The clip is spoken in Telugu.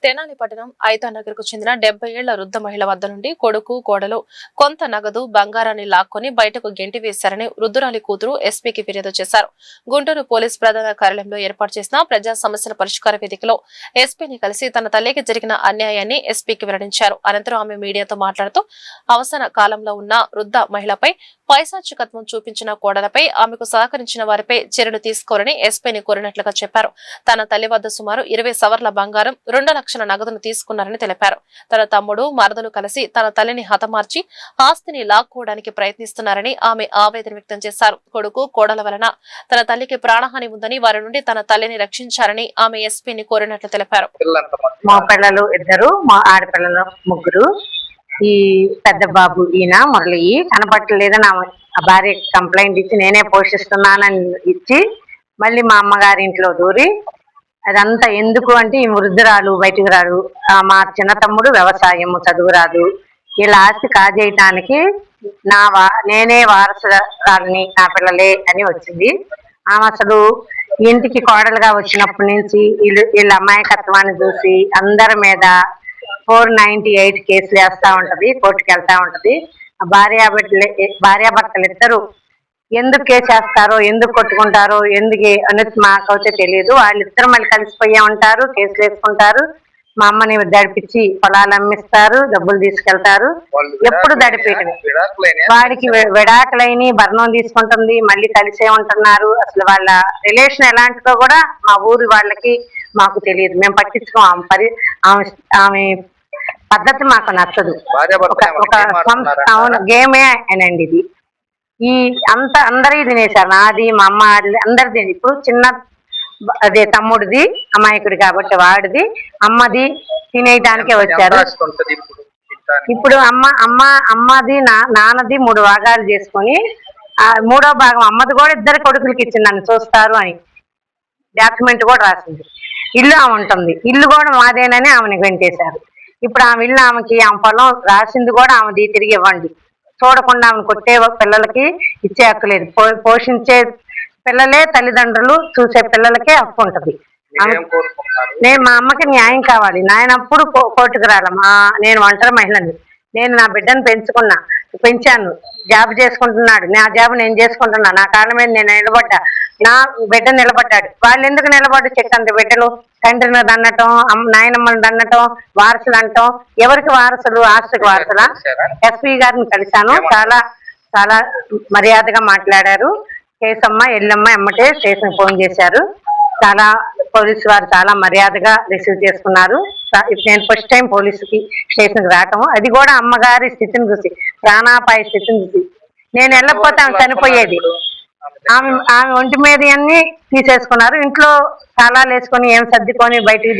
తెనాలి పట్టణం ఐతానగర్ కు చెందిన 70 ఏళ్ల వృద్ధ మహిళ వద్ద నుండి కొడుకు కోడలు కొంత నగదు బంగారాన్ని లాక్కొని బయటకు గెంటి వేశారని వృద్ధురాలి కూతురు ఎస్పీకి ఫిర్యాదు చేశారు. గుంటూరు పోలీస్ ప్రధాన కార్యాలయంలో ఏర్పాటు చేసిన ప్రజా సమస్యల పరిష్కార వేదికలో ఎస్పీని కలిసి తన తల్లికి జరిగిన అన్యాయాన్ని ఎస్పీకి వెల్లడించారు. అనంతరం ఆమె మీడియాతో మాట్లాడుతూ అవసర కాలంలో ఉన్న వృద్ధ మహిళపై పైశాచికత్వం చూపించిన కోడలపై ఆమెకు సహకరించిన వారిపై చర్యలు తీసుకోవాలని ఎస్పీని కోరినట్లుగా చెప్పారు. తన తల్లి వద్ద సుమారు 20 సవర్ల బంగారం 2 లక్షల నగదును తీసుకున్నారని తెలిపారు. తన తమ్ముడు మరదలు కలిసి తన తల్లిని హతమార్చి ఆస్తిని లాక్కోవడానికి ప్రయత్నిస్తున్నారని ఆమె ఆవేదన వ్యక్తం చేశారు. కొడుకు కోడల వలన తన తల్లికి ప్రాణహాని ఉందని వారి నుండి తన తల్లిని రక్షించారని ఆమె ఎస్పీని కోరినట్లు తెలిపారు. మా పిల్లలు 2, మా ఆడపిల్లలు 3. ఈ పెద్ద బాబు ఈయన మురళి కనపట్టలేదు. నా భార్య కంప్లైంట్ ఇచ్చి నేనే పోషిస్తున్నానని ఇచ్చి మళ్ళీ మా అమ్మగారి ఇంట్లో దూరి అదంతా ఎందుకు అంటే ఈ వృద్ధురాలు బయటకు రాడు, మా చిన్న తమ్ముడు వ్యవసాయం చదువురాదు, వీళ్ళ ఆస్తి కాజేయటానికి నేనే వారసురాలని నా పిల్లలే అని వచ్చింది. ఆమె అసలు ఇంటికి కోడలుగా వచ్చినప్పటి నుంచి వీళ్ళ అమాయకత్వాన్ని చూసి అందరి మీద 498 కేసులు వేస్తా ఉంటది, కోర్టుకు వెళ్తా ఉంటది. భార్యాభర్తలు ఇద్దరు ఎందుకు కేసు వేస్తారో ఎందుకు కొట్టుకుంటారో ఎందుకు అనేది మాకైతే తెలియదు. వాళ్ళిద్దరు మళ్ళీ కలిసిపోయే ఉంటారు, కేసులు వేసుకుంటారు. మా అమ్మని దడిపించి పొలాలు అమ్మిస్తారు, డబ్బులు తీసుకెళ్తారు. ఎప్పుడు దడిపేయటం. వాడికి విడాకులైన భరణం తీసుకుంటుంది, మళ్ళీ కలిసే ఉంటున్నారు. అసలు వాళ్ళ రిలేషన్ ఎలాంటిదో కూడా మా ఊరి వాళ్ళకి మాకు తెలియదు. మేము పట్టించుకోం. ఆమె పద్ధతి మాకు నచ్చదు. అవును, గేమే అనండి ఇది. ఈ అందరి తినేశారు. నాది, మా అమ్మ, అందరి తిని. ఇప్పుడు చిన్న అదే తమ్ముడిది అమాయకుడు కాబట్టి వాడిది, అమ్మది తినేయడానికే వచ్చారు. ఇప్పుడు అమ్మది నాన్నది 3 భాగాలు చేసుకొని 3వ భాగం అమ్మది కూడా 2 కొడుకులకి ఇచ్చింది నన్ను చూస్తారు అని డాక్యుమెంట్ కూడా రాసింది. ఇల్లు ఆమె ఉంటుంది, ఇల్లు కూడా మాదేనని ఆమెను వెంటేశారు. ఇప్పుడు ఆమె ఇల్లు ఆమెకి, ఆమె పొలం రాసింది కూడా ఆమెది తిరిగి ఇవ్వండి. చూడకుండా ఆమెను కొట్టే పిల్లలకి ఇచ్చే హక్కు లేదు. పోషించే పిల్లలే తల్లిదండ్రులు, చూసే పిల్లలకే హక్కు ఉంటుంది. మా అమ్మకి న్యాయం కావాలి. నాయనప్పుడు కోర్టుకు రాలమ్మా. నేను ఒంటరి మహిళని. నేను నా బిడ్డను పెంచాను, జాబ్ చేసుకుంటున్నాడు. నా జాబ్ నేను చేసుకుంటున్నా. నా కాళ్ళ మీద నేను నిలబడ్డా, నా బిడ్డ నిలబడ్డాడు. వాళ్ళు ఎందుకు నిలబడ్డ చెట్టంత బిడ్డలు తండ్రిని దన్నటం, నాయనమ్మని దన్నటం, వారసులు అంటాం. ఎవరికి వారసులు? ఆస్తికి వారసులా? ఎస్పీ గారిని కలిశాను. చాలా చాలా మర్యాదగా మాట్లాడారు. కేసమ్మ ఎల్లమ్మ ఎమ్మటే స్టేషన్ ఫోన్ చేశారు. చాలా పోలీసు వారు చాలా మర్యాదగా రిసీవ్ చేసుకున్నారు. నేను ఫస్ట్ టైం పోలీసుకి స్టేషన్కి రావటం, అది కూడా అమ్మగారి స్థితిని చూసి, ప్రాణాపాయ స్థితిని చూసి. నేను వెళ్ళకపోతే ఆమె చనిపోయేది. ఆమె ఒంటి మీద అన్ని తీసేసుకున్నారు. ఇంట్లో తాళాలు వేసుకొని ఏం సర్దుకొని బయటికి